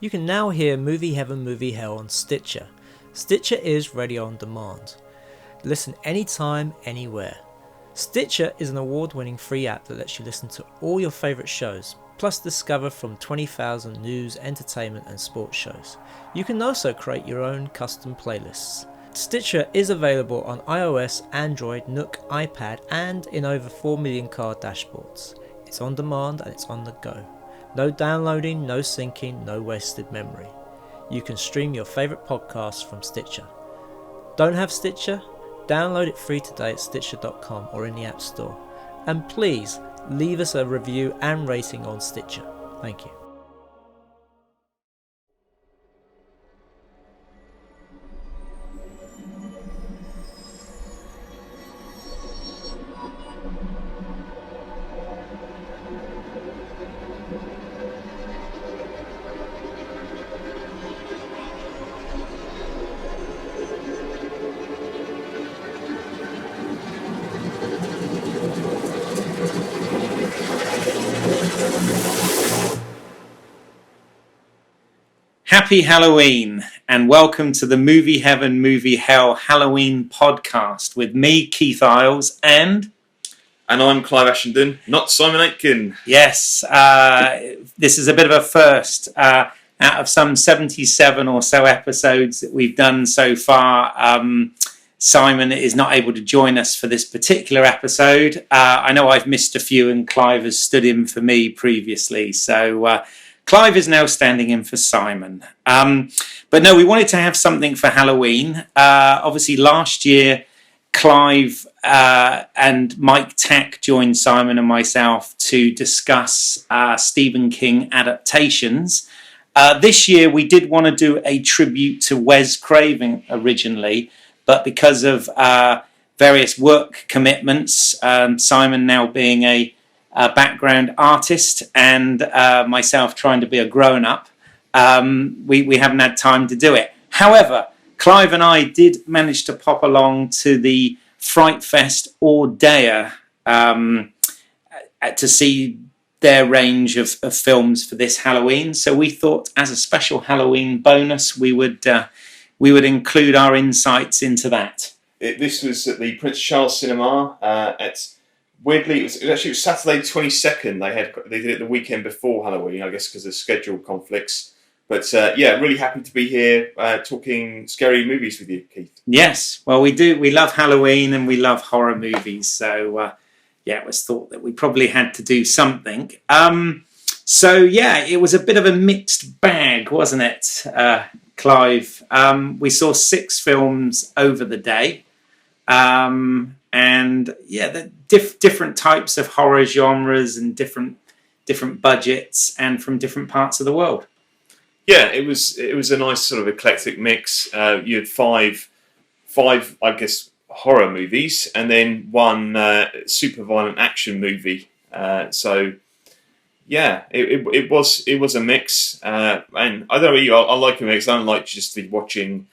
You can now hear Movie Heaven, Movie Hell on Stitcher. Stitcher is radio on demand. Listen anytime, anywhere. Stitcher is an award-winning free app that lets you listen to all your favourite shows, plus discover from 20,000 news, entertainment and sports shows. You can also create your own custom playlists. Stitcher is available on iOS, Android, Nook, iPad and in over 4 million car dashboards. It's on demand and it's on the go. No downloading, no syncing, no wasted memory. You can stream your favourite podcasts from Stitcher. Don't have Stitcher? Download it free today at Stitcher.com or in the App Store. And please leave us a review and rating on Stitcher. Thank you. Happy Halloween and welcome to the Movie Heaven, Movie Hell Halloween podcast with me, Keith Eyles, and I'm Clive Ashenden, not Simon Aitken. Yes, this is a bit of a first. Out of some 77 or so episodes that we've done so far, Simon is not able to join us for this particular episode. I know I've missed a few and Clive has stood in for me previously, so Clive is now standing in for Simon. But no, we wanted to have something for Halloween. Obviously, last year, Clive and Mike Tack joined Simon and myself to discuss Stephen King adaptations. This year, we did want to do a tribute to Wes Craven originally, but because of various work commitments, Simon now being a background artist and myself trying to be a grown-up, we haven't had time to do it. However, Clive and I did manage to pop along to the FrightFest All-Dayer to see their range of films for this Halloween. So we thought, as a special Halloween bonus, we would include our insights into that. This was at the Prince Charles Cinema weirdly, it was Saturday 22nd. They did it the weekend before Halloween, I guess because of schedule conflicts. But really happy to be here talking scary movies with you, Keith. Yes, well, we do. We love Halloween and we love horror movies. So it was thought that we probably had to do something. It was a bit of a mixed bag, wasn't it, Clive? We saw 6 films over the day. The different types of horror genres and different budgets and from different parts of the world. Yeah, it was a nice sort of eclectic mix. You had five, I guess, horror movies, and then one super violent action movie. It was a mix. And I don't know, I like a mix. I don't like just watching,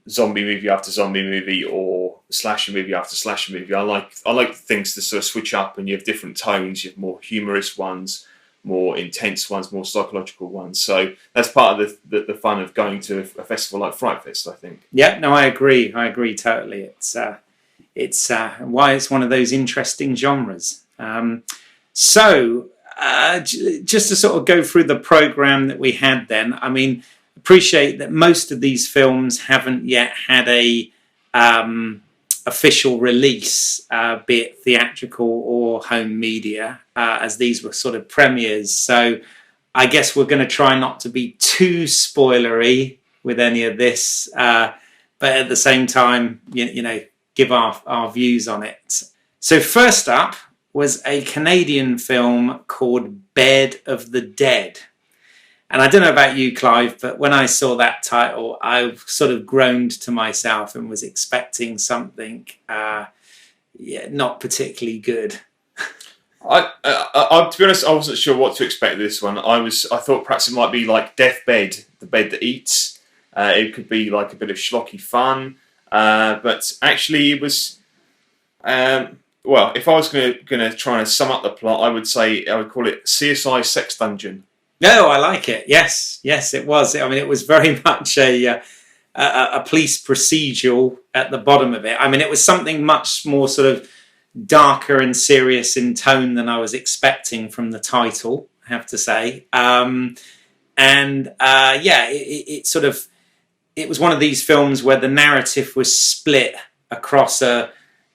zombie movie after zombie movie or slasher movie after slasher movie. I like things to sort of switch up, and you have different tones. You have more humorous ones, more intense ones, more psychological ones. So that's part of the fun of going to a festival like FrightFest, I think. Yeah, no, I agree totally. It's why it's one of those interesting genres. Just to sort of go through the program that we had then, I mean, appreciate that most of these films haven't yet had a official release, be it theatrical or home media, as these were sort of premieres. So I guess we're going to try not to be too spoilery with any of this, but at the same time, give our views on it. So first up was a Canadian film called Bed of the Dead. And I don't know about you, Clive, but when I saw that title, I sort of groaned to myself and was expecting something, not particularly good. I to be honest, I wasn't sure what to expect with this one. I thought perhaps it might be like Deathbed, the bed that eats. It could be like a bit of schlocky fun, but actually it was. If I was going to try and sum up the plot, I would call it CSI Sex Dungeon. No, I like it. Yes, it was. I mean, it was very much a police procedural at the bottom of it. I mean, it was something much more sort of darker and serious in tone than I was expecting from the title, I have to say. It was one of these films where the narrative was split across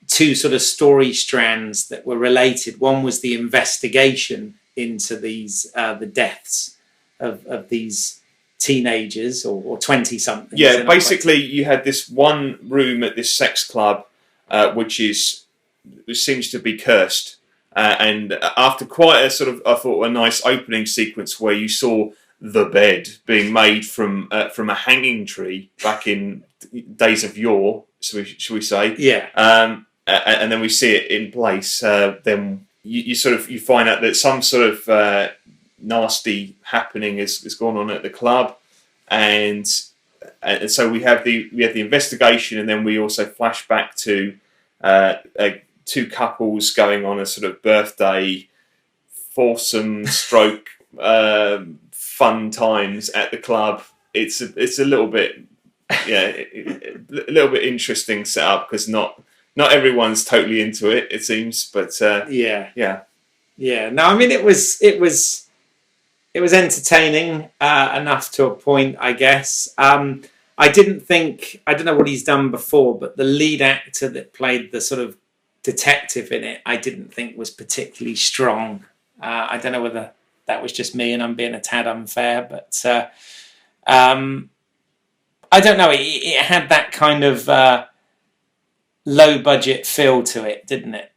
two sort of story strands that were related. One was the investigation into these the deaths of these teenagers or 20-somethings. Yeah, basically you had this one room at this sex club, which seems to be cursed. And after quite a sort of, I thought, a nice opening sequence where you saw the bed being made from a hanging tree back in days of yore, should we say? Yeah. And then we see it in place. Then you find out that some sort of nasty happening has gone on at the club, and so we have the investigation, and then we also flash back to two couples going on a sort of birthday foursome stroke fun times at the club. It's a little bit a little bit interesting setup because not everyone's totally into it. It seems, but yeah. No, I mean it was entertaining enough to a point, I guess. I don't know what he's done before, but the lead actor that played the sort of detective in it, I didn't think was particularly strong. I don't know whether that was just me and I'm being a tad unfair, but I don't know. It had that kind of low budget feel to it, didn't it?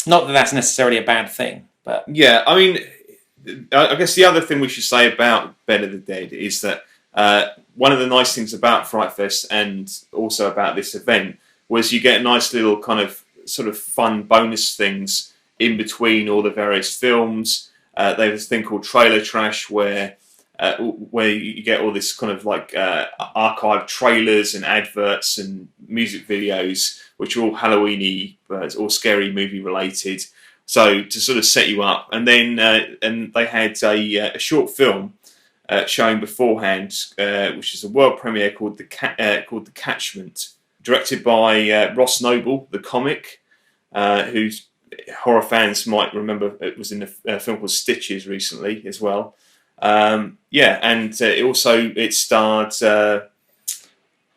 Not that that's necessarily a bad thing, but yeah. I mean, I guess the other thing we should say about Better the Dead is that one of the nice things about FrightFest and also about this event was you get nice little kind of sort of fun bonus things in between all the various films. There's a thing called Trailer Trash where you get all this kind of like archived trailers and adverts and music videos, which are all Halloween-y, it's all scary movie related. So to sort of set you up, and then and they had a short film showing beforehand, which is a world premiere called The Catchment, directed by Ross Noble, the comic, who's horror fans might remember. It was in a film called Stitches recently as well. And it starred.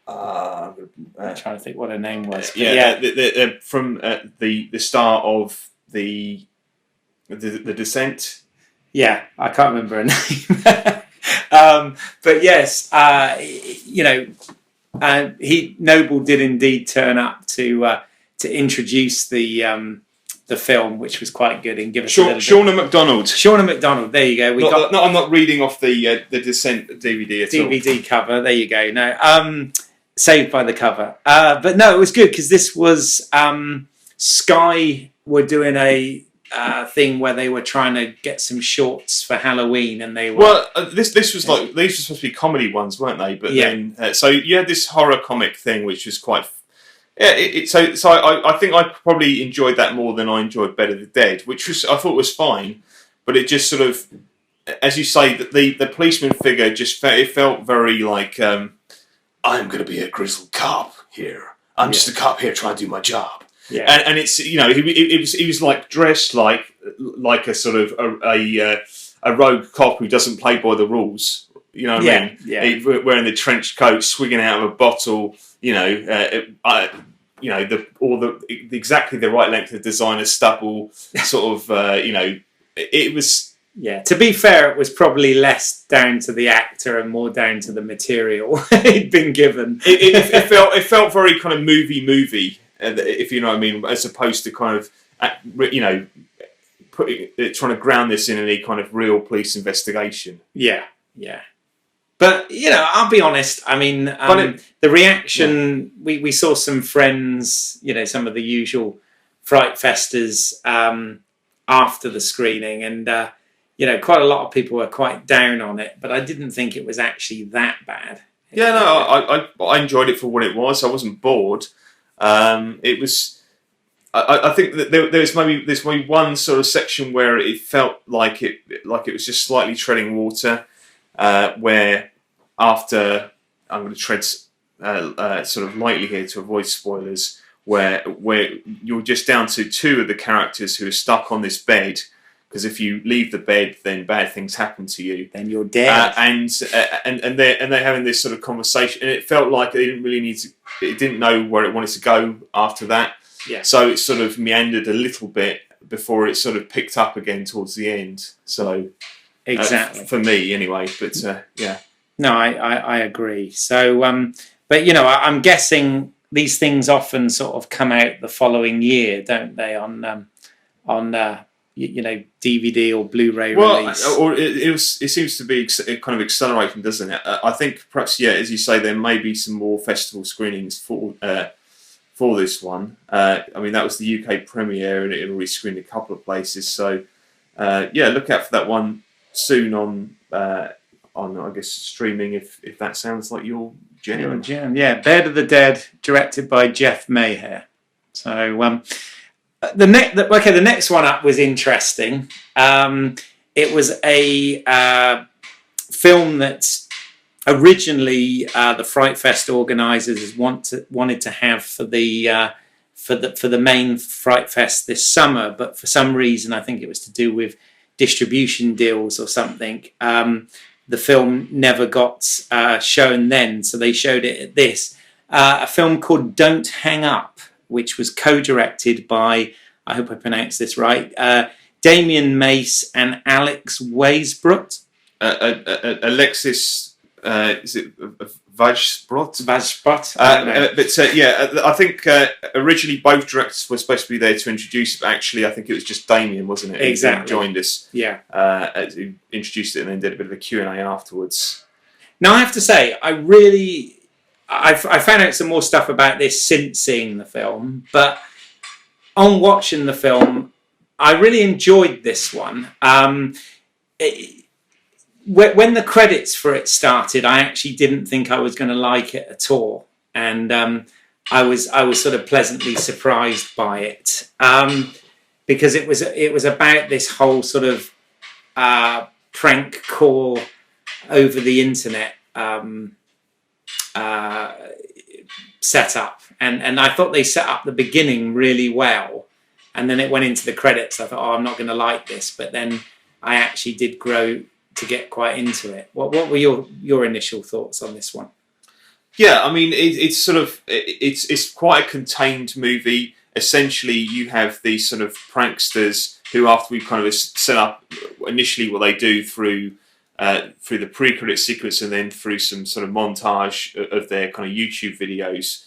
I'm trying to think what her name was. From the star of the Descent. Yeah, I can't remember her name. But yes, Noble did indeed turn up to introduce the film, which was quite good, and give us Shauna MacDonald. Shauna MacDonald. There you go. I'm not reading off the Descent DVD at all. DVD cover. There you go. No, saved by the cover. But no, it was good because this was Sky were doing a thing where they were trying to get some shorts for Halloween, and they were this was like these were supposed to be comedy ones, weren't they? But then so you had this horror comic thing, which was quite. Yeah, so I think I probably enjoyed that more than I enjoyed Better the Dead, which I thought was fine, but it just sort of, as you say, that the policeman figure it felt very like I'm going to be a grizzled cop here. I'm just a cop here trying to do my job. Yeah, and it's he was like dressed like a sort of a rogue cop who doesn't play by the rules. You know what I mean? Yeah. Wearing the trench coat, swigging out of a bottle. Exactly the right length of designer stubble, sort of. It was. Yeah. To be fair, it was probably less down to the actor and more down to the material he'd been given. It felt very kind of movie, if you know what I mean, as opposed to kind of trying to ground this in any kind of real police investigation. Yeah. But, I'll be honest. I mean, the reaction, we saw some friends, some of the usual FrightFesters after the screening. And, quite a lot of people were quite down on it. But I didn't think it was actually that bad. Yeah, no, I enjoyed it for what it was. I wasn't bored. It was... I think that there's maybe one sort of section where it felt like it was just slightly treading water, where after I'm going to tread sort of lightly here to avoid spoilers, where you're just down to two of the characters who are stuck on this bed. Because if you leave the bed, then bad things happen to you. Then you're dead. And they're having this sort of conversation, and it felt like they didn't really need to. It didn't know where it wanted to go after that. Yeah. So it sort of meandered a little bit before it sort of picked up again towards the end. So exactly for me anyway. But yeah. No, I agree. So, but you know, I'm guessing these things often sort of come out the following year, don't they? On you know, DVD or Blu-ray release. Or it seems to be kind of accelerating, doesn't it? I think perhaps, yeah, as you say, there may be some more festival screenings for this one. I mean, that was the UK premiere, and it already screened a couple of places. So, yeah, look out for that one soon on I guess streaming if that sounds like your jam. Yeah, Bed of the Dead, directed by Jeff Mayher. So, the next one up was interesting. It was a film that originally the FrightFest organisers wanted to have for the main FrightFest this summer, but for some reason, I think it was to do with distribution deals or something. The film never got shown then, so they showed it at this. A film called Don't Hang Up, which was co-directed by, I hope I pronounced this right, Damien Mace and Alex Weisbrot. Alexis, is it Weisbrot? Weisbrot. Yeah, I think originally both directors were supposed to be there to introduce it, but actually I think it was just Damien, wasn't it? Exactly. Who joined us. Yeah. Who introduced it and then did a bit of a Q&A afterwards. Now, I have to say, I found out some more stuff about this since seeing the film, but on watching the film, I really enjoyed this one. When the credits for it started, I actually didn't think I was going to like it at all, and I was sort of pleasantly surprised by it, because it was about this whole sort of prank call over the internet setup, and I thought they set up the beginning really well, and then it went into the credits. I thought, I'm not going to like this, but then I actually did grow to get quite into it. What were your initial thoughts on this one? Yeah, I mean, it's quite a contained movie. Essentially, you have these sort of pranksters who, after we kind of set up initially what they do through the pre-credit sequence and then through some sort of montage of their kind of YouTube videos,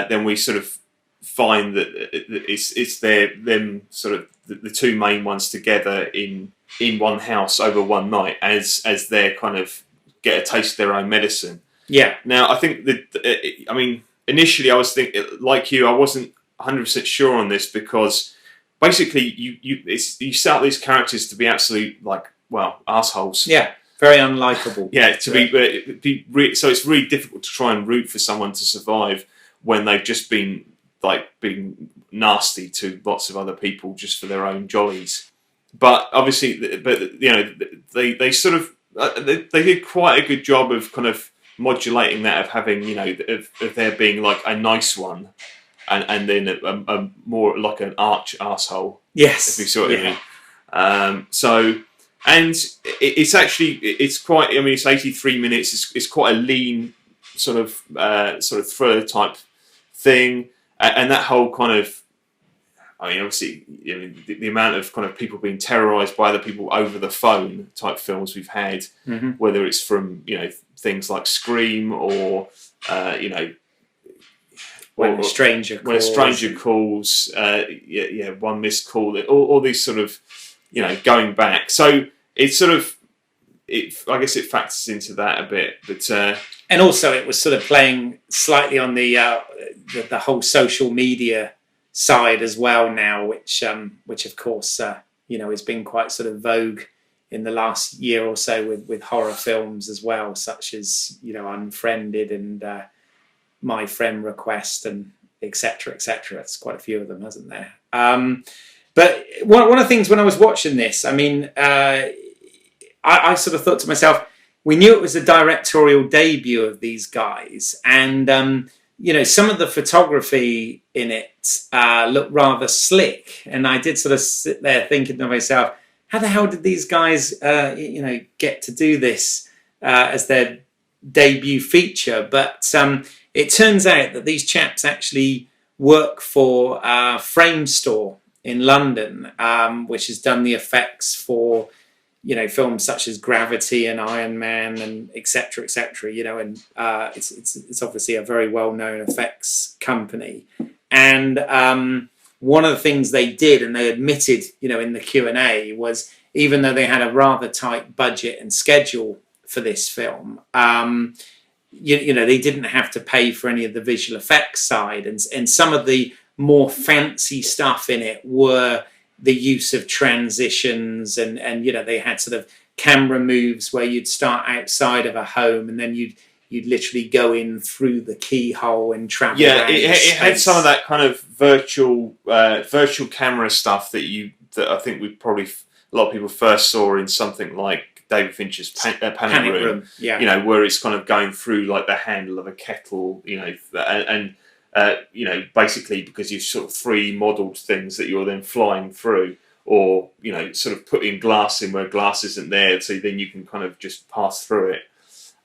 then we sort of find that it's them sort of the two main ones together in one house over one night as they kind of get a taste of their own medicine. Yeah. Now, I think that, I mean, initially I was thinking, like you, I wasn't 100% sure on this because basically you set up these characters to be absolute, like, well, assholes. Yeah, very unlikable. Yeah, so it's really difficult to try and root for someone to survive when they've just been nasty to lots of other people just for their own jollies. But obviously, they sort of they did quite a good job of kind of modulating that, of having, of there being like a nice one, and then a more like an arch arsehole. Yes, if you see what I mean. So, and it's quite. I mean, it's 83 minutes. It's quite a lean sort of thriller type thing, and that whole kind of. I mean, obviously, the amount of kind of people being terrorised by other people over the phone type films we've had, whether it's from things like Scream or when a stranger calls, one missed call, all these sort of going back. So it's sort of I guess it factors into that a bit, but and also it was sort of playing slightly on the whole social media side as well now, which of course has been quite sort of vogue in the last year or so with horror films as well, such as Unfriended and My Friend Request and etc., etc. There's quite a few of them, hasn't there? But one of the things when I was watching this, I mean, I sort of thought to myself, we knew it was a directorial debut of these guys, and some of the photography in it looked rather slick, and I did sort of sit there thinking to myself, how the hell did these guys, get to do this as their debut feature? But it turns out that these chaps actually work for Frame Store in London, which has done the effects for films such as Gravity and Iron Man and etc. etc. And it's obviously a very well-known effects company. And one of the things they did, and they admitted, in the Q&A, was even though they had a rather tight budget and schedule for this film, they didn't have to pay for any of the visual effects side, and some of the more fancy stuff in it were the use of transitions, and they had sort of camera moves where you'd start outside of a home and then you'd literally go in through the keyhole and travel. Yeah, it had some of that kind of virtual camera stuff that I think a lot of people first saw in something like David Fincher's Panic Room. Yeah, where it's kind of going through like the handle of a kettle, and basically because you've sort of 3D modelled things that you're then flying through, or sort of putting glass in where glass isn't there, so then you can kind of just pass through it.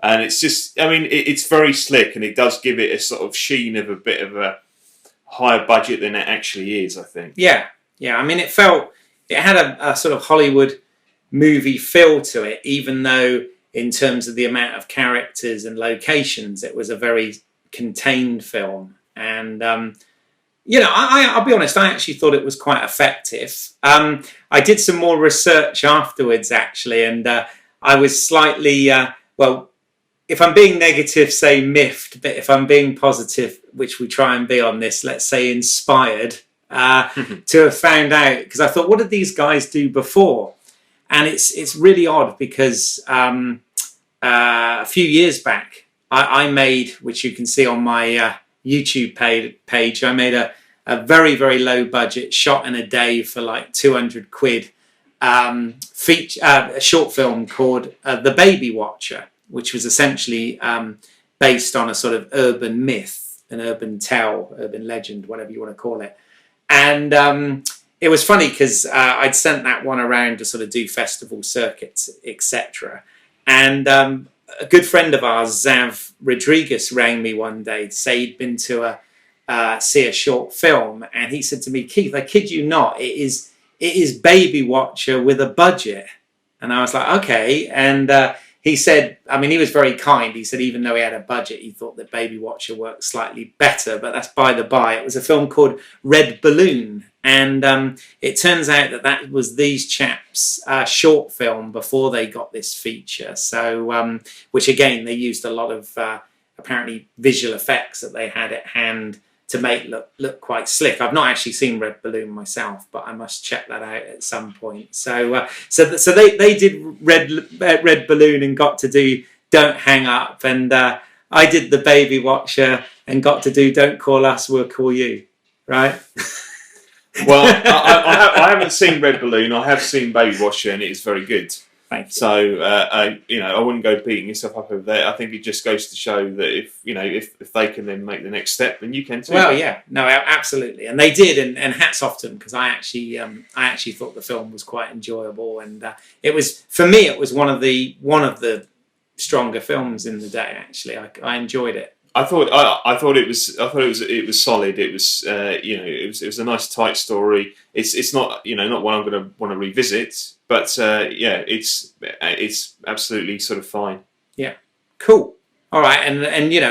And it's just, I mean, it's very slick, and it does give it a sort of sheen of a bit of a higher budget than it actually is, I think. Yeah. I mean, it had a sort of Hollywood movie feel to it, even though in terms of the amount of characters and locations, it was a very contained film. And, I'll be honest, I actually thought it was quite effective. I did some more research afterwards, actually, and I was slightly, if I'm being negative, say miffed, but if I'm being positive, which we try and be on this, let's say inspired, to have found out, because I thought, what did these guys do before? And it's really odd because a few years back, I made, which you can see on my YouTube page, I made a very, very low budget, shot in a day for like 200 quid, a short film called The Baby Watcher, which was essentially based on a sort of urban myth, an urban tale, urban legend, whatever you want to call it. And it was funny because I'd sent that one around to sort of do festival circuits, etc. And a good friend of ours, Zav Rodriguez, rang me one day to say he'd been to see a short film, and he said to me, Keith, I kid you not, it is Baby Watcher with a budget. And I was like, okay. And he said, I mean, he was very kind. He said even though he had a budget, he thought that Baby Watcher worked slightly better, but that's by the by. It was a film called Red Balloon, and it turns out that was these chaps' short film before they got this feature. So, which again, they used a lot of apparently visual effects that they had at hand to make look quite slick. I've not actually seen Red Balloon myself, but I must check that out at some point. So they did Red Balloon and got to do Don't Hang Up, and I did The Baby Watcher and got to do Don't Call Us, We'll Call You. Right? Well, I haven't seen Red Balloon. I have seen Baby Watcher, and it is very good. Thank you. So, I wouldn't go beating yourself up over that. I think it just goes to show that if they can then make the next step, then you can too. Well, yeah, no, absolutely, and they did, and hats off to them, because I actually thought the film was quite enjoyable, and it was, for me, it was one of the stronger films in the day. Actually, I enjoyed it. I thought it was solid. It was it was a nice tight story. It's not not one I'm going to want to revisit, but it's absolutely sort of fine. Yeah, cool. All right, and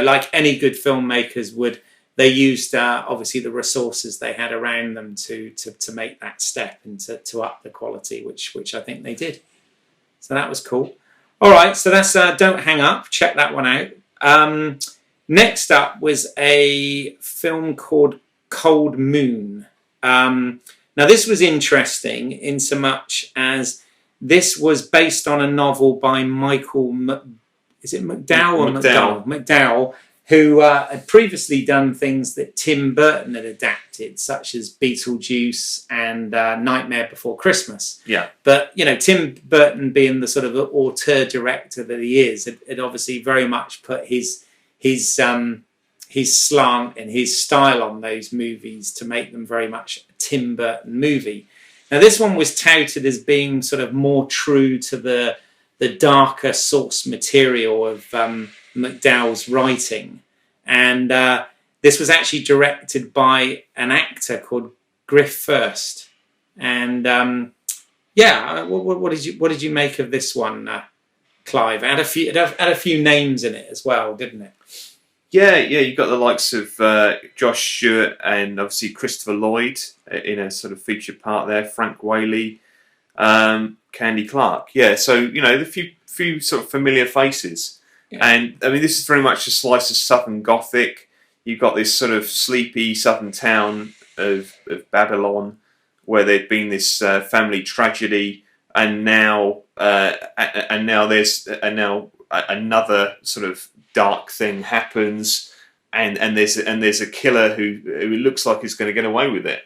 like any good filmmakers would, they used obviously the resources they had around them to make that step and to up the quality, which I think they did. So that was cool. All right, so that's Don't Hang Up. Check that one out. Next up was a film called Cold Moon. Now, this was interesting in so much as this was based on a novel by Michael... Is it McDowell or McDowell? McDowell. who had previously done things that Tim Burton had adapted, such as Beetlejuice and Nightmare Before Christmas. Yeah. But, you know, Tim Burton, being the sort of auteur director that he is, had obviously very much put his slant and his style on those movies to make them very much a Tim Burton movie. Now, this one was touted as being sort of more true to the darker source material of McDowell's writing, and this was actually directed by an actor called Griff First. And what did you make of this one, Clive? It had a few names in it as well, didn't it? Yeah, you got the likes of Josh Stewart and obviously Christopher Lloyd in a sort of featured part there. Frank Whaley, Candy Clark. Yeah, so you know the few sort of familiar faces. Yeah. And I mean, this is very much a slice of Southern Gothic. You've got this sort of sleepy southern town of Babylon, where there'd been this family tragedy, and now there's another sort of dark thing happens, and there's a killer who looks like he's going to get away with it,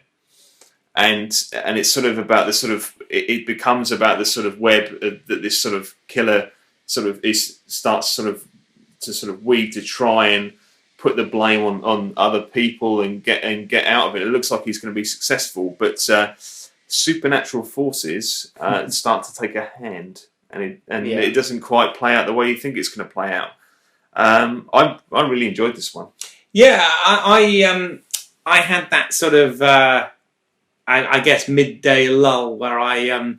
and it's sort of about the sort of it becomes about the sort of web that this sort of killer sort of starts to weave to try and put the blame on other people and get out of it. It looks like he's going to be successful, but supernatural forces start to take a hand, and it doesn't quite play out the way you think it's going to play out. I really enjoyed this one. Yeah, I had that sort of I guess midday lull where I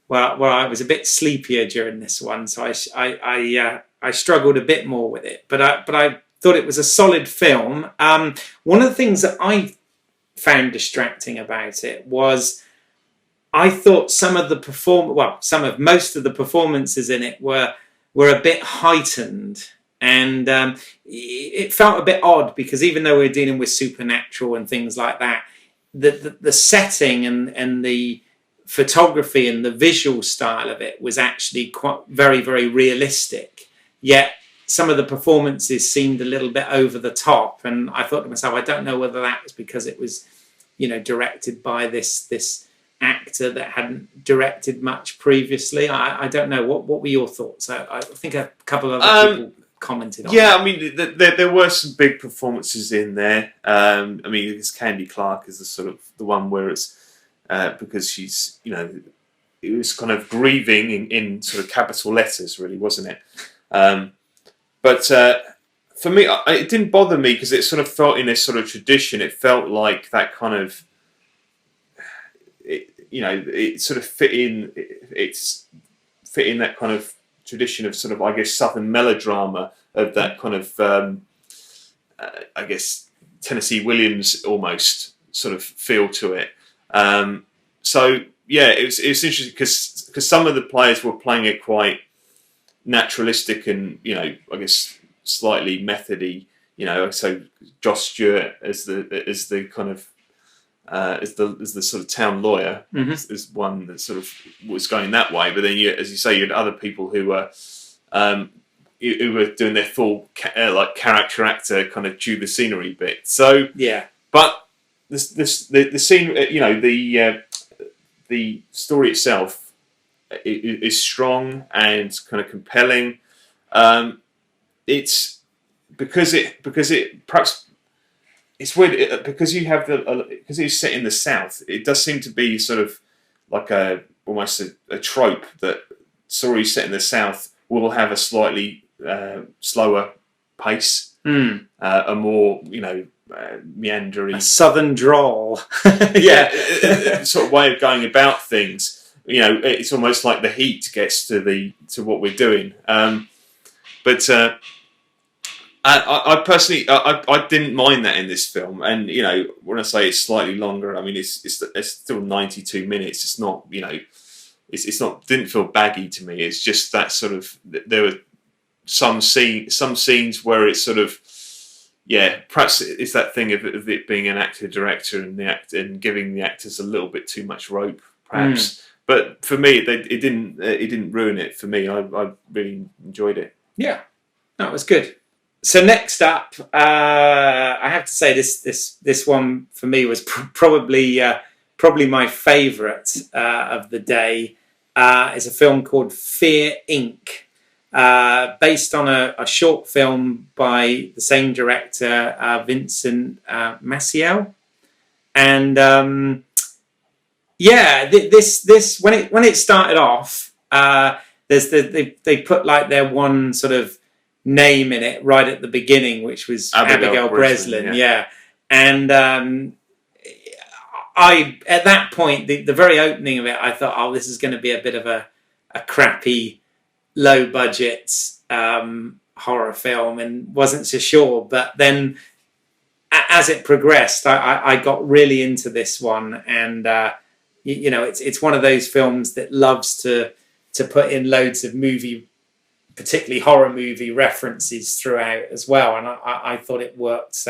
was a bit sleepier during this one, so I struggled a bit more with it, but I thought it was a solid film. One of the things that I found distracting about it was I thought most of the performances in it were a bit heightened. And it felt a bit odd because even though we're dealing with supernatural and things like that, the setting and the photography and the visual style of it was actually quite very, very realistic. Yet some of the performances seemed a little bit over the top, and I thought to myself, I don't know whether that was because it was, you know, directed by this actor that hadn't directed much previously. I don't know. What were your thoughts? I think a couple of other people commented on that. I mean, there were some big performances in there. I mean, this Candy Clark is the sort of the one where it's because she's, you know, it was kind of grieving in sort of capital letters, really, wasn't it? But for me, it didn't bother me because it sort of felt in this sort of tradition. It felt like that kind of, it sort of fit in. It's fit in that kind of tradition of sort of, I guess, Southern melodrama of that kind of, I guess, Tennessee Williams almost sort of feel to it. So yeah, it was interesting because some of the players were playing it quite naturalistic and, you know, I guess slightly methody. You know, so Josh Stewart as the kind of as the sort of town lawyer is one that sort of was going that way. But then, as you say, you had other people who were doing their full like character actor kind of chew the scenery bit. So yeah, but the scene, you know, the story itself is strong and kind of compelling. It's because it perhaps. It's weird because you have because it's set in the South. It does seem to be sort of like almost a trope that stories set in the South will have a slightly slower pace, a more, you know, meandering, a southern drawl, sort of way of going about things. You know, it's almost like the heat gets to what we're doing, but. I personally, I didn't mind that in this film, and you know, when I say it's slightly longer, I mean it's still 92 minutes. It's not, you know, it's not, didn't feel baggy to me. It's just that sort of, there were some scenes where it's sort of, yeah, perhaps it's that thing of it being an actor director and giving the actors a little bit too much rope, perhaps. But for me, it didn't ruin it for me. I really enjoyed it. Yeah, that was good. So next up, I have to say this one for me was probably my favourite of the day. Is a film called Fear Inc. Based on a short film by the same director, Vincent Maciel, and this when it started off, they put like their one sort of name in it right at the beginning, which was Abigail Breslin, yeah. And I at that point, the very opening of it, I thought, oh, this is going to be a bit of a crappy, low budget horror film, and wasn't so sure. But then, as it progressed, I got really into this one, and it's one of those films that loves to put in loads of movie, particularly horror movie references throughout as well, and I thought it worked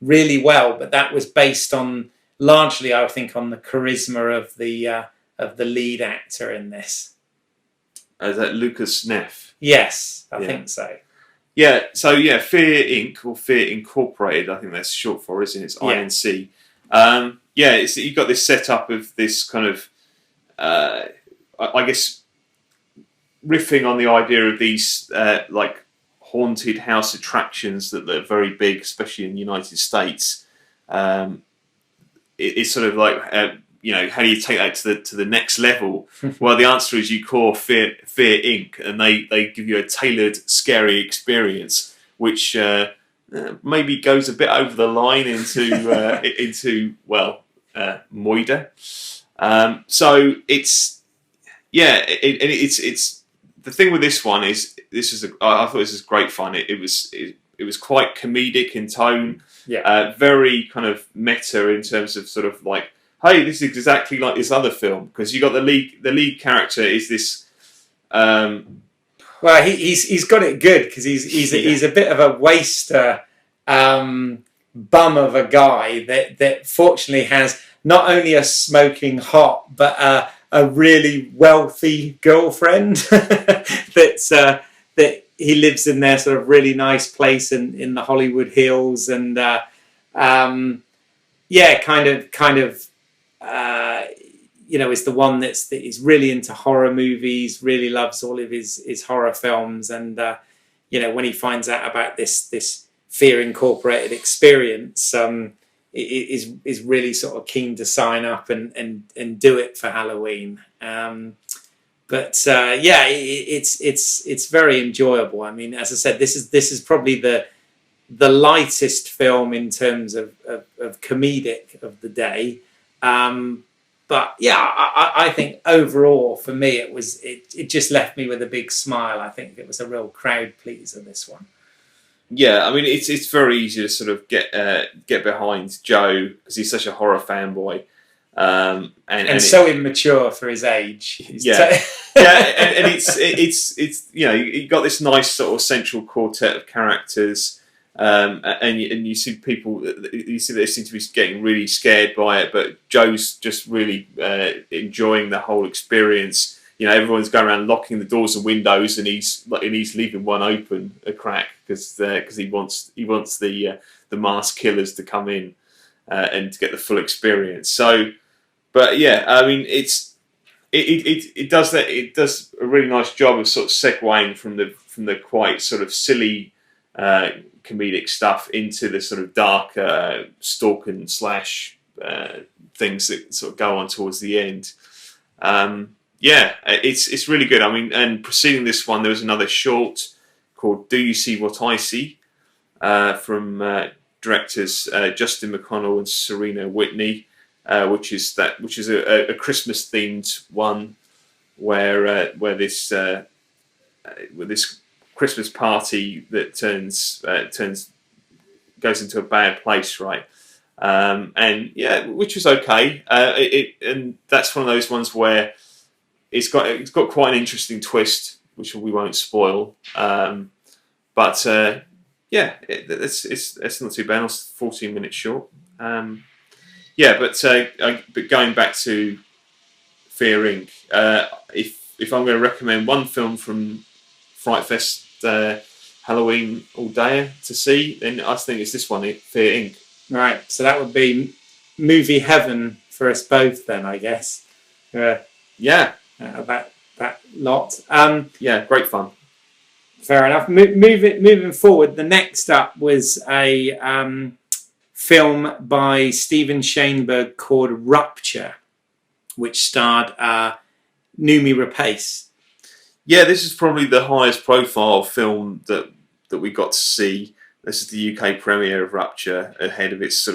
really well. But that was based on largely, I think, on the charisma of the lead actor in this. Is that Lucas Neff? Yes, I think so. Yeah, so Fear Inc. or Fear Incorporated, I think that's short for, isn't it? It's INC. You've got this setup of this kind of, I guess, riffing on the idea of these like haunted house attractions that are very big, especially in the United States. It's sort of like, how do you take that to the next level? Well, the answer is you call Fear Inc. and they give you a tailored, scary experience, which maybe goes a bit over the line into moider. So it's the thing with this one is I thought this was great fun. It was quite comedic in tone, very kind of meta in terms of sort of like, hey, this is exactly like this other film, because you got the lead character is this. Well, he's got it good because he's a bit of a waster, bum of a guy that fortunately has not only a smoking hot but a really wealthy girlfriend that he lives in their sort of really nice place in the Hollywood Hills, and is the one that is really into horror movies, really loves all of his horror films, and when he finds out about this Fear Incorporated experience, is really sort of keen to sign up and do it for Halloween. It's very enjoyable. I mean, as I said, this is probably the lightest film in terms of comedic of the day. But I think overall for me it just left me with a big smile. I think it was a real crowd pleaser, this one. Yeah, I mean it's very easy to sort of get behind Joe because he's such a horror fanboy, and so immature for his age. And it's you got this nice sort of central quartet of characters. And you see people, they seem to be getting really scared by it, but Joe's just really enjoying the whole experience. Everyone's going around locking the doors and windows, and he's leaving one open a crack because he wants the masked killers to come in and to get the full experience. So, but yeah, I mean it does that. It does a really nice job of sort of segueing from the quite sort of silly comedic stuff into the sort of darker stalk and slash things that sort of go on towards the end. It's really good. I mean, and preceding this one, there was another short called "Do You See What I See?" From directors Justin McConnell and Serena Whitney, which is a Christmas themed one where this Christmas party that goes into a bad place, right? Which was okay. And that's one of those ones where it's got quite an interesting twist, which we won't spoil. It's not too bad. It's 14 minutes short. But going back to Fear Inc. If I'm going to recommend one film from FrightFest Halloween All-Dayer to see, then I think it's this one, Fear Inc. Right, so that would be movie heaven for us both then, I guess. Yeah. That lot. Yeah, great fun. Fair enough. Moving forward, the next up was a film by Steven Shainberg called Rupture, which starred Noomi Rapace. Yeah, this is probably the highest profile film that we got to see. This is the UK premiere of Rupture ahead of its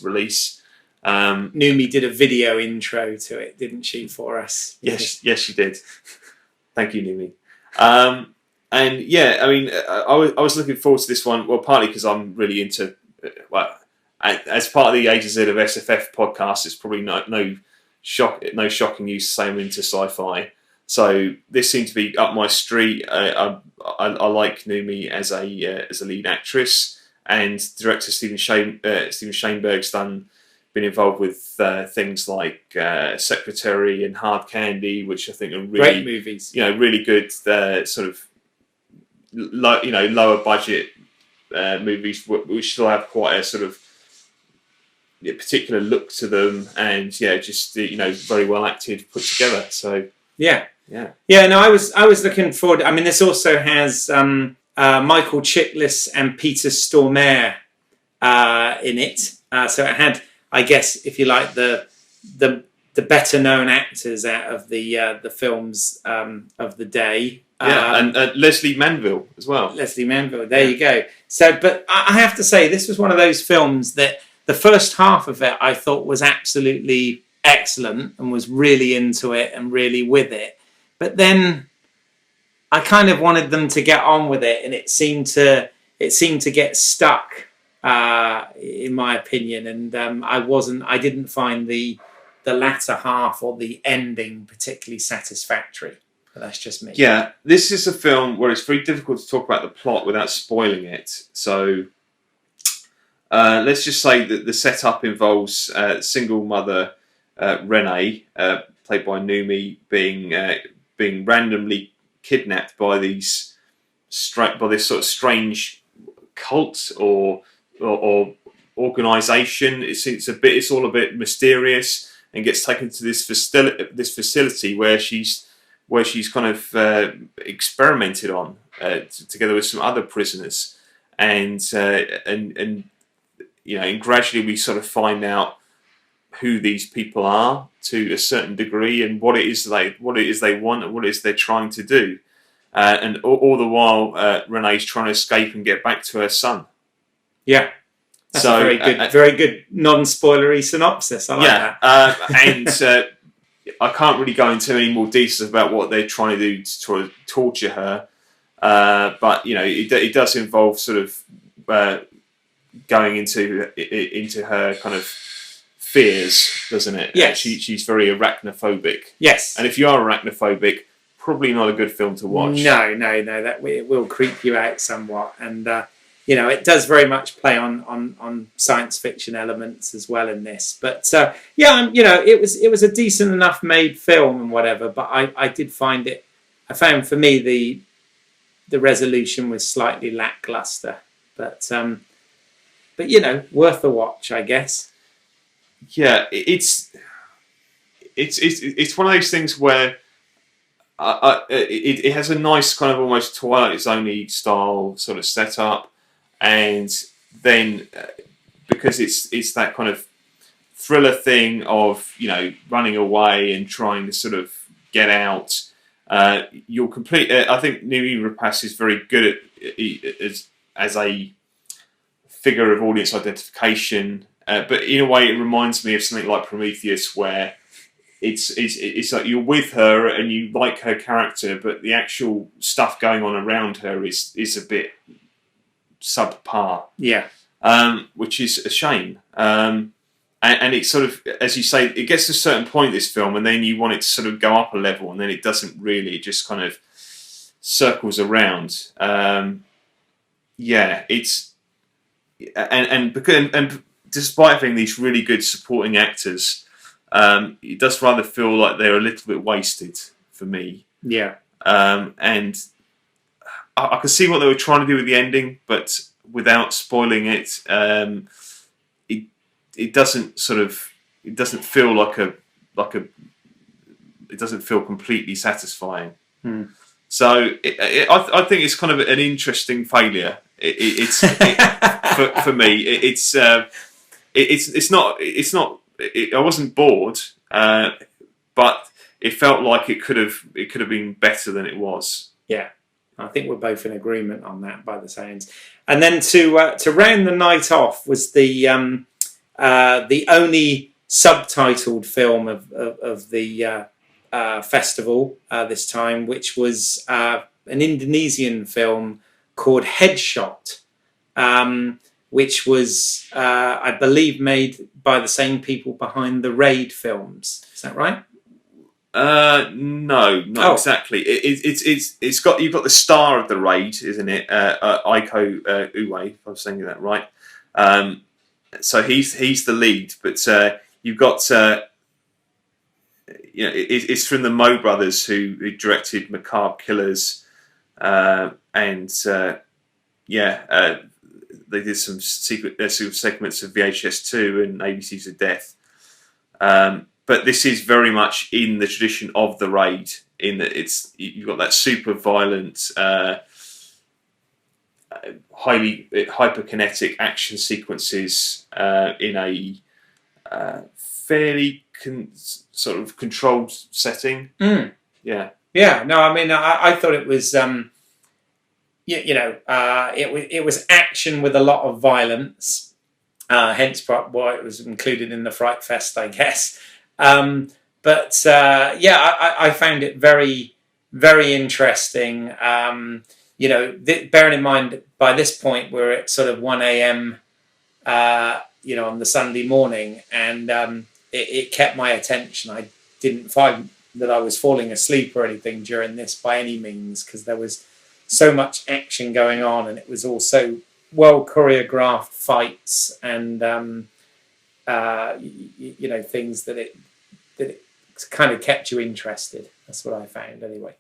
release. Noomi did a video intro to it, didn't she, for us? Yes, she did. Thank you, Noomi. And yeah, I mean, I was looking forward to this one. Well, partly because I'm really into, as part of the A to Z of SFF podcast, it's probably no shocking news to say I'm into sci-fi. So this seemed to be up my street. I like Noomi as a lead actress, and director Steven Shainberg's been involved with things like Secretary and Hard Candy, which I think are really great movies. Really good sort of lower budget movies, which still have quite a sort of particular look to them, and just very well acted, put together. So yeah. No, I was looking forward. I mean, this also has Michael Chiklis and Peter Stormare in it. So it had, I guess, if you like, the better known actors out of the films of the day. And Leslie Manville as well. Leslie Manville, there you go. So, but I have to say, this was one of those films that the first half of it I thought was absolutely excellent and was really into it and really with it. But then I kind of wanted them to get on with it, and it seemed to get stuck, in my opinion. And I didn't find the latter half or the ending particularly satisfactory. But that's just me. Yeah, this is a film where it's very difficult to talk about the plot without spoiling it. So let's just say that the setup involves single mother Renee, played by Noomi, being randomly kidnapped by this sort of strange cult or organisation. It's all a bit mysterious, and gets taken to this facility where she's kind of experimented on together with some other prisoners, and gradually we sort of find out who these people are to a certain degree, and what it is they want, and what it is they're trying to do, and all the while Renee's trying to escape and get back to her son. Yeah, that's a very good non-spoilery synopsis. I like that. And I can't really go into any more details about what they're trying to do to try to torture her, but it does involve sort of going into her kind of fears, doesn't it? Yes. She's very arachnophobic. Yes. And if you are arachnophobic, probably not a good film to watch. No, that it will creep you out somewhat, and it does very much play on science fiction elements as well in this. But it was a decent enough made film and whatever. But I did find it. I found for me the resolution was slightly lackluster, but worth a watch, I guess. Yeah, it's one of those things where it has a nice kind of almost Twilight Zone-y style sort of setup, and then because it's that kind of thriller thing of running away and trying to sort of get out. You'll complete. I think Noomi Rapace is very good as a figure of audience identification. But in a way, it reminds me of something like Prometheus, where it's like you're with her and you like her character, but the actual stuff going on around her is a bit subpar. Yeah. Which is a shame. And it sort of, as you say, it gets to a certain point, this film, and then you want it to sort of go up a level, and then it doesn't really. It just kind of circles around. It's and despite having these really good supporting actors, it does rather feel like they're a little bit wasted for me. Yeah. And I can see what they were trying to do with the ending, but without spoiling it, it doesn't feel it doesn't feel completely satisfying. So I think it's kind of an interesting failure. For me, it's not. I wasn't bored, but it felt like it could have been better than it was. Yeah, I think we're both in agreement on that by the sounds. And then to round the night off was the only subtitled film of the festival this time, which was an Indonesian film called HEAD SHOT, which was, I believe, made by the same people behind the Raid films. Is that right? No, not exactly. It's got, you've got the star of the Raid, isn't it? Iko Uwais, if I'm saying that right. So he's the lead, but you've got it's from the Mo brothers who directed Macabre Killers, and they did some segments of VHS 2 and ABCs of Death. But this is very much in the tradition of the Raid, in that you've got that super violent, highly hyperkinetic action sequences in a fairly sort of controlled setting. Yeah. No, I mean, I thought it was, it was action with a lot of violence, hence why it was included in the FrightFest, I guess. I found it very, very interesting. Bearing in mind, by this point, we're at sort of 1 a.m., on the Sunday morning, and it kept my attention. I didn't find that I was falling asleep or anything during this by any means, because there was so much action going on, and it was also well choreographed fights and things that it kind of kept you interested. That's what I found anyway.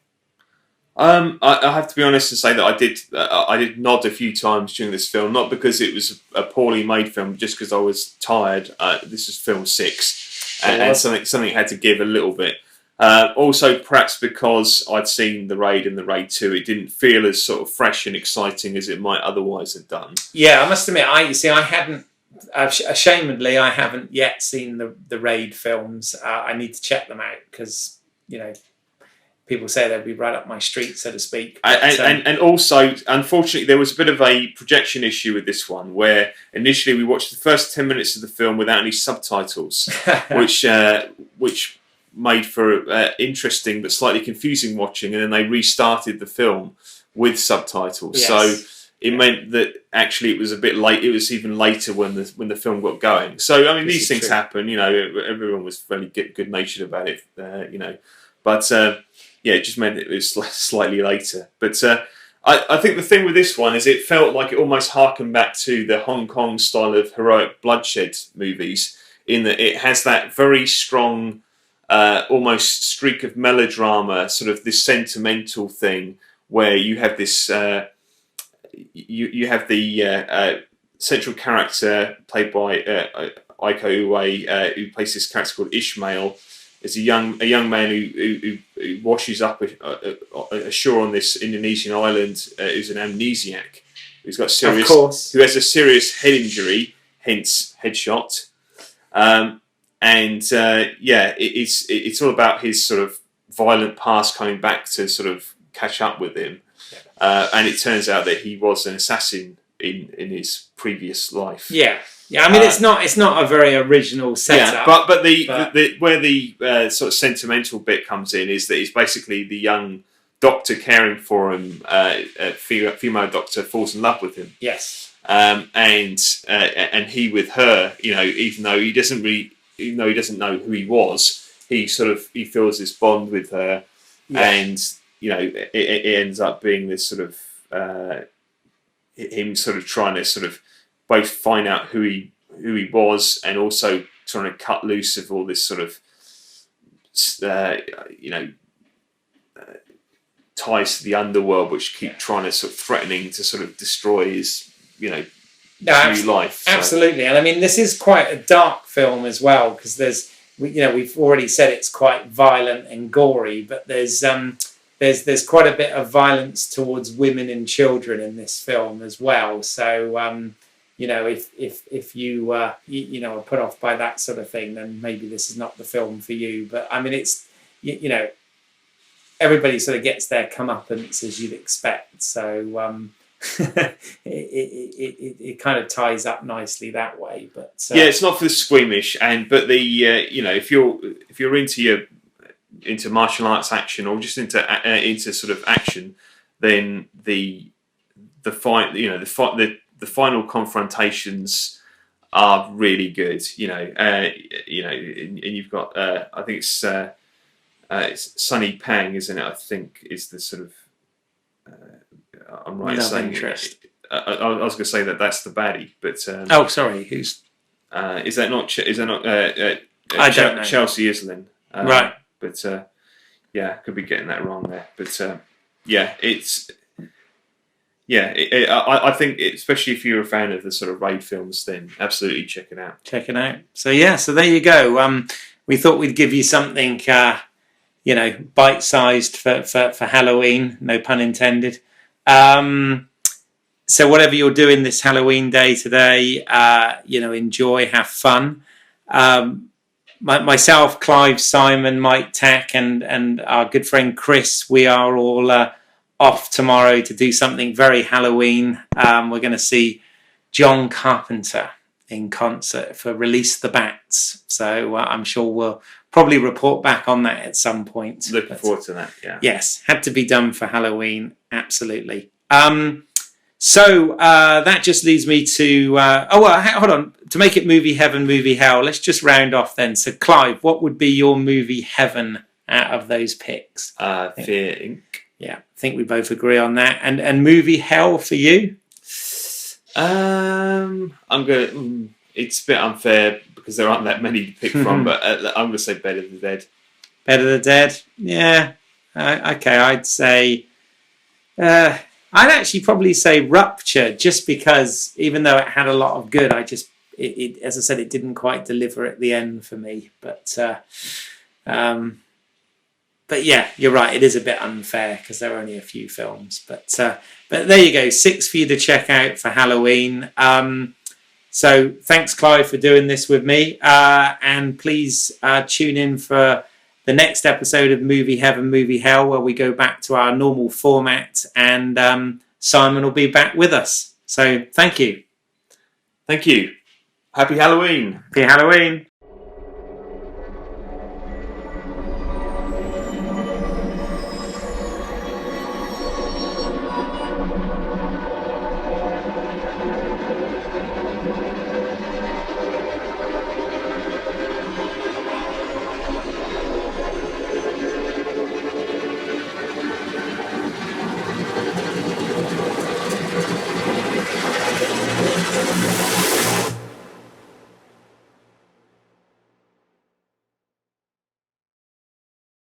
I have to be honest and say that I did nod a few times during this film, not because it was a poorly made film, just because I was tired. This was film 6, and something had to give a little bit. Also, perhaps because I'd seen The Raid and The Raid 2, it didn't feel as sort of fresh and exciting as it might otherwise have done. Yeah, I must admit, I hadn't. Ashamedly, I haven't yet seen the Raid films. I need to check them out because people say they'd be right up my street, so to speak. And also, unfortunately, there was a bit of a projection issue with this one, where initially we watched the first 10 minutes of the film without any subtitles, which made for interesting but slightly confusing watching, and then they restarted the film with subtitles. Yes. So it meant that actually it was a bit late. It was even later when the film got going. So I mean, these things happen. Everyone was fairly good-natured about it. But it just meant it was slightly later. But I think the thing with this one is it felt like it almost harkened back to the Hong Kong style of heroic bloodshed movies, in that it has that very strong, almost streak of melodrama, sort of this sentimental thing where you have this. You have the central character played by Iko Uwais, who plays this character called Ishmael. Is a young man who washes up ashore on this Indonesian island, who's an amnesiac, who has a serious head injury, hence headshot. It's all about his sort of violent past coming back to sort of catch up with him. And it turns out that he was an assassin in his previous life. Yeah. I mean, it's not a very original setup. Yeah, but where the sort of sentimental bit comes in is that he's basically the young doctor caring for him. Female doctor falls in love with him. Yes. And he with her. Even though he doesn't know who he was, he feels this bond with her, and it ends up being this sort of him sort of trying to sort of both find out who he was, and also trying to cut loose of all this sort of ties to the underworld, which keep trying to sort of threatening to sort of destroy his, new life. So. Absolutely, and I mean this is quite a dark film as well, because we've already said it's quite violent and gory, but there's quite a bit of violence towards women and children in this film as well. So if you are put off by that sort of thing, then maybe this is not the film for you. But I mean, it's everybody sort of gets their comeuppance as you'd expect. So it kind of ties up nicely that way. But it's not for the squeamish, but the if you're into martial arts action or just into sort of action, then the final confrontations are really good. And you've got I think it's Sunny Pang, isn't it? I think is the sort of I'm right in saying interest. I was going to say that's the baddie, but sorry, who's is that not I don't know. Chelsea Islin, right? But could be getting that wrong there. But I think especially if you're a fan of the sort of raid films, then absolutely check it out. So there you go. We thought we'd give you something bite-sized for Halloween, no pun intended. So whatever you're doing this Halloween day today, enjoy, have fun. Myself, Clive, Simon, Mike, Tack, and our good friend Chris, we are all off tomorrow to do something very Halloween. We're going to see John Carpenter in concert for Release the Bats. So I'm sure we'll probably report back on that at some point. Looking forward to that, yeah. Yes, had to be done for Halloween, absolutely. So that just leads me to... hold on. To make it movie heaven, movie hell, let's just round off then. So Clive, what would be your movie heaven out of those picks? Fear Inc. Yeah, I think we both agree on that. And movie hell for you? I'm gonna. It's a bit unfair because there aren't that many to pick from, but I'm gonna say Better the Dead. Better the Dead, yeah. Okay, I'd say. I'd actually probably say Rupture, just because even though it had a lot of good, it as I said, it didn't quite deliver at the end for me. But yeah, you're right. It is a bit unfair because there are only a few films. But there you go, 6 for you to check out for Halloween. So thanks, Clive, for doing this with me. And please tune in for the next episode of Movie Heaven, Movie Hell, where we go back to our normal format. And Simon will be back with us. So thank you. Thank you. Happy Halloween. Happy Halloween.